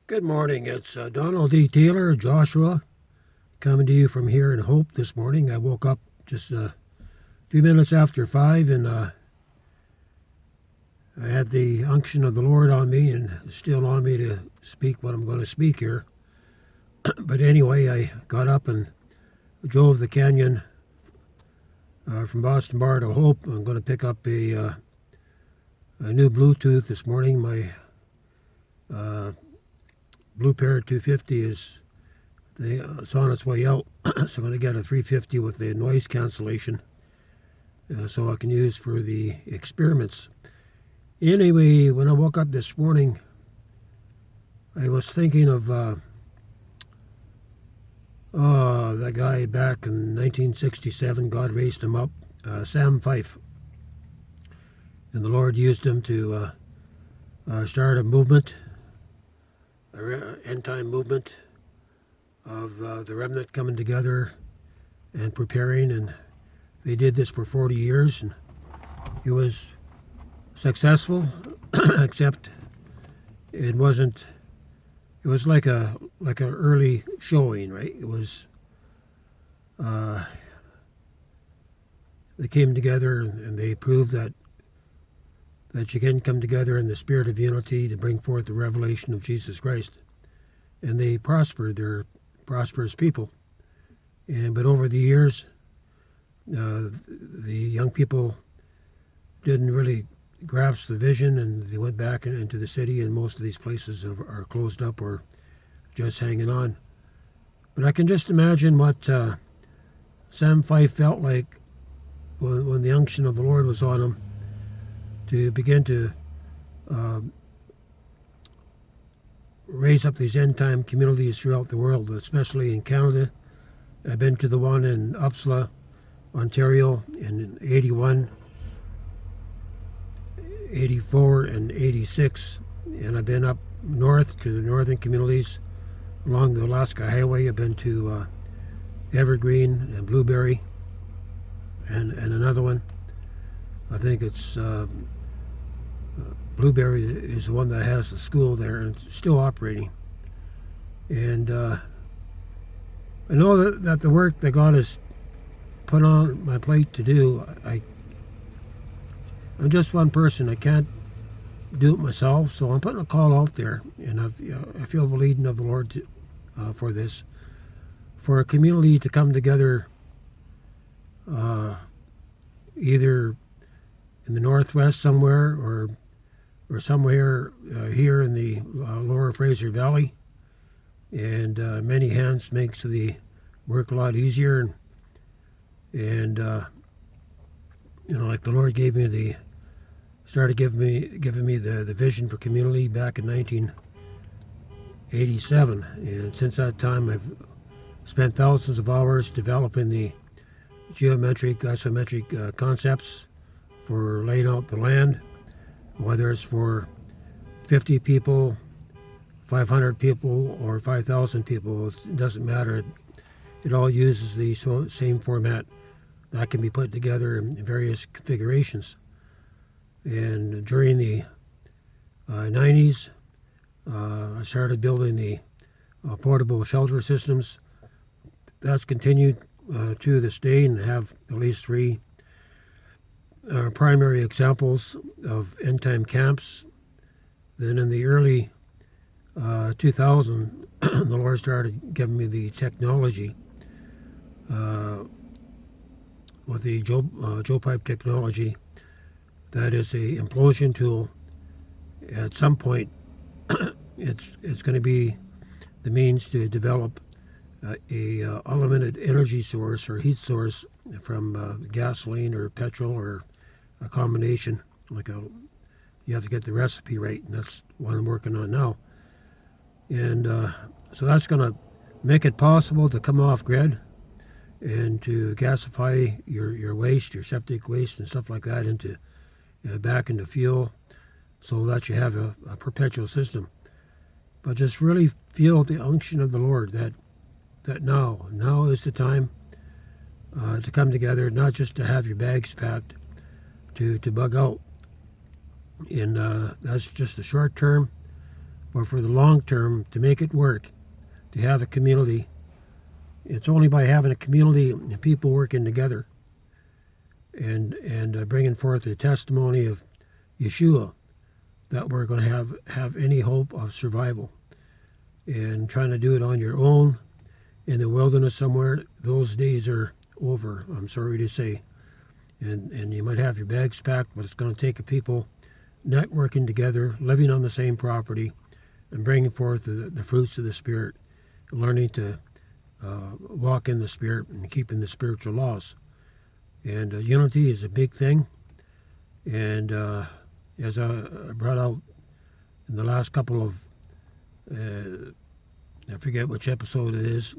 Good morning. It's Donald D. Taylor, Joshua, coming to you from here in Hope this morning. I woke up just a few minutes after 5, and I had the unction of the Lord on me and still on me to speak what I'm going to speak here. But anyway, I got up and drove the canyon from Boston Bar to Hope. I'm going to pick up a new Bluetooth this morning. My Blue Parrot 250 it's on its way out, so I'm going to get a 350 with the noise cancellation, so I can use for the experiments. Anyway, when I woke up this morning, I was thinking of that guy back in 1967. God raised him up, Sam Fife, and the Lord used him to start a movement, end-time movement of the remnant coming together and preparing, and they did this for 40 years, and he was successful, except it was like a early showing, right? It was they came together and they proved that you can come together in the spirit of unity to bring forth the revelation of Jesus Christ. And they prospered. They're prosperous people. But over the years, the young people didn't really grasp the vision, and they went back into the city, and most of these places are closed up or just hanging on. But I can just imagine what Sam Fife felt like when the unction of the Lord was on him, to begin to raise up these end-time communities throughout the world, especially in Canada. I've been to the one in Upsala, Ontario, in 81, 84, and 86. And I've been up north to the northern communities along the Alaska Highway. I've been to Evergreen and Blueberry and another one. I think it's Blueberry is the one that has the school there, and it's still operating. And I know that the work that God has put on my plate to do, I'm just one person. I can't do it myself, so I'm putting a call out there, and I feel the leading of the Lord for this, for a community to come together, either in the Northwest somewhere, or somewhere here in the Lower Fraser Valley. And many hands makes the work a lot easier. And like the Lord started giving me the vision for community back in 1987. And since that time, I've spent thousands of hours developing the geometric, isometric concepts for laying out the land, whether it's for 50 people, 500 people, or 5,000 people. It doesn't matter. It all uses the same format that can be put together in various configurations. And during the 90s, I started building the portable shelter systems. That's continued to this day, and have at least 3 primary examples of end-time camps. Then in the early 2000, the Lord started giving me the technology with the Joe Pipe technology. That is a implosion tool. At some point, it's going to be the means to develop a unlimited energy source or heat source from gasoline or petrol, or a combination. You have to get the recipe right, and that's what I'm working on now. And so that's going to make it possible to come off grid and to gasify your waste, your septic waste and stuff like that, into back into fuel, so that you have a perpetual system. But just really feel the unction of the Lord that now is the time to come together, not just to have your bags packed to bug out. And that's just the short term. But for the long term, to make it work, to have a community, it's only by having a community and people working together and bringing forth the testimony of Yeshua that we're going to have any hope of survival. And trying to do it on your own in the wilderness somewhere, those days are over, I'm sorry to say. And you might have your bags packed, but it's going to take a people networking together, living on the same property, and bringing forth the fruits of the Spirit, learning to walk in the Spirit and keeping the spiritual laws. And unity is a big thing. And as I brought out in the last couple of, I forget which episode it is,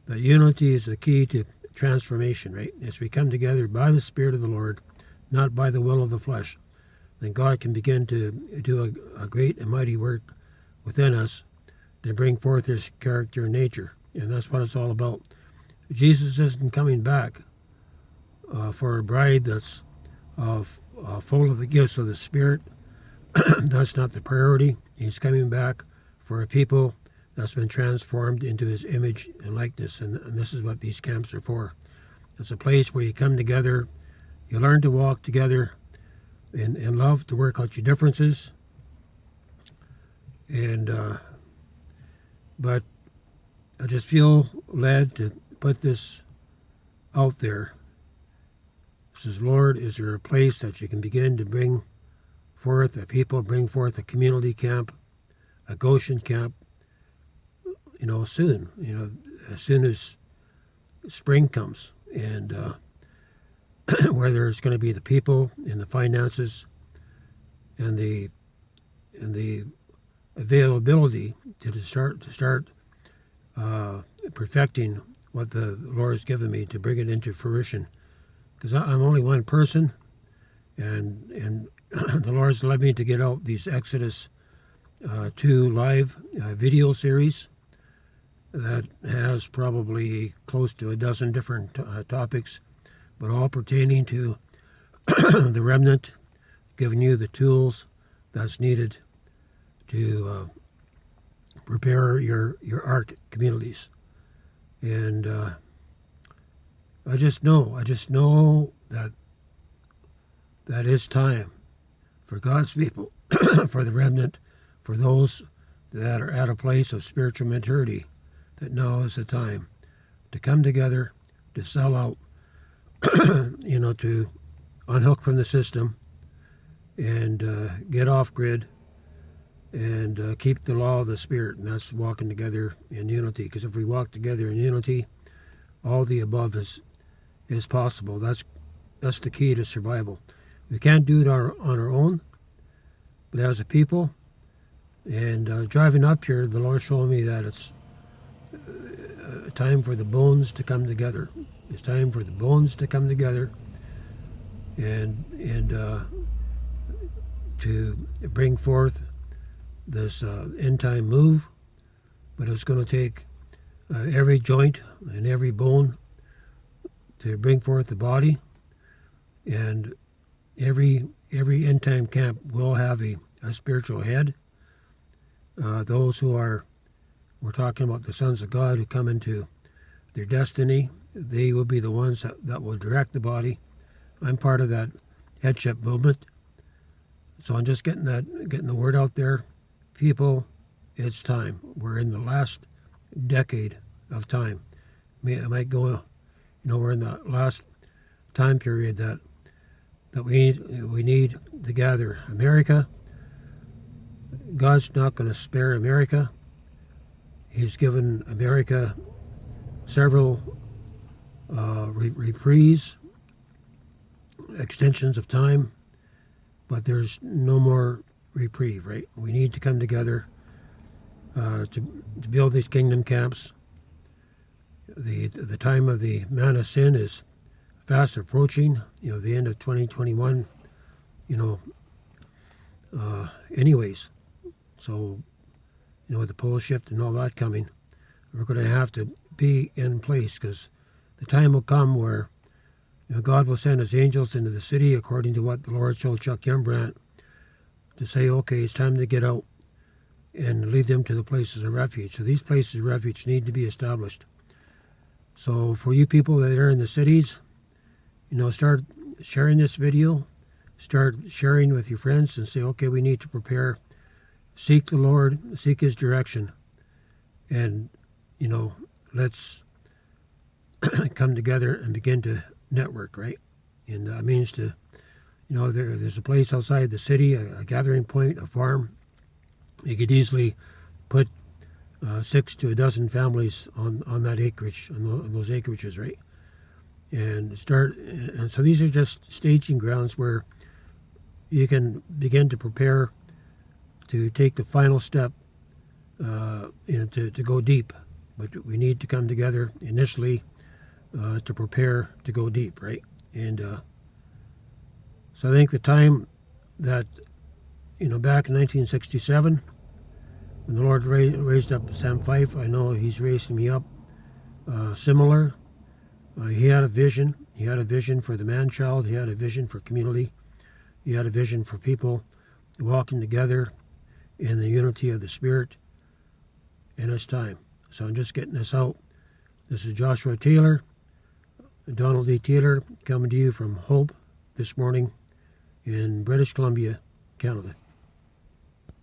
that unity is the key to transformation, right? As we come together by the Spirit of the Lord, not by the will of the flesh, then God can begin to do a great and mighty work within us to bring forth His character and nature. And that's what it's all about. Jesus isn't coming back for a bride that's full of the gifts of the Spirit. That's not the priority. He's coming back for a people that's been transformed into His image and likeness. And this is what these camps are for. It's a place where you come together, you learn to walk together in love, to work out your differences. And but I just feel led to put this out there. It says, Lord, is there a place that you can begin to bring forth a people, bring forth a community camp, a Goshen camp, soon, as soon as spring comes, and where there's going to be the people and the finances and the availability to start perfecting what the Lord has given me to bring it into fruition. Because I'm only one person, and the Lord's led me to get out these Exodus 2 live video series that has probably close to a dozen different topics, but all pertaining to the remnant, giving you the tools that's needed to prepare your ark communities. And I just know that it's time for God's people, for the remnant, for those that are at a place of spiritual maturity, that now is the time to come together, to sell out, to unhook from the system and get off grid and keep the law of the Spirit, and that's walking together in unity. Because if we walk together in unity, all the above is possible. That's the key to survival. We can't do it on our own, but as a people. And driving up here, the Lord showed me that it's time for the bones to come together. It's time for the bones to come together and to bring forth this end time move. But it's going to take every joint and every bone to bring forth the body. And every end time camp will have a spiritual head. Those who we're talking about the sons of God who come into their destiny, they will be the ones that will direct the body. I'm part of that headship movement. So I'm just getting the word out there. People, it's time. We're in the last decade of time. I might go, we're in the last time period that we need to gather. America, God's not going to spare America. He's given America several reprieve, extensions of time, but there's no more reprieve, right? We need to come together to build these kingdom camps. The time of the man of sin is fast approaching, the end of 2021, anyways. So, with the pole shift and all that coming, we're going to have to be in place, because the time will come where God will send His angels into the city, according to what the Lord showed Chuck Yumbrant, to say, okay, it's time to get out. and lead them to the places of refuge. So these places of refuge need to be established. So for you people that are in the cities, start sharing this video, start sharing with your friends and say, okay, we need to prepare, seek the Lord, seek His direction, and, let's come together and begin to network, right? And that means to, there's a place outside the city, a gathering point, a farm. You could easily put 6 to a dozen families on that acreage, on those acreages, right? And so these are just staging grounds where you can begin to prepare to take the final step, to go deep. But we need to come together initially to prepare to go deep, right? And so I think the time that, back in 1967, when the Lord raised up Sam Fife, I know He's raised me up similar. He had a vision. He had a vision for the man-child. He had a vision for community. He had a vision for people walking together in the unity of the Spirit in His time. So I'm just getting this out. This is Joshua Taylor, Donald D. Taylor, coming to you from Hope this morning in British Columbia, Canada.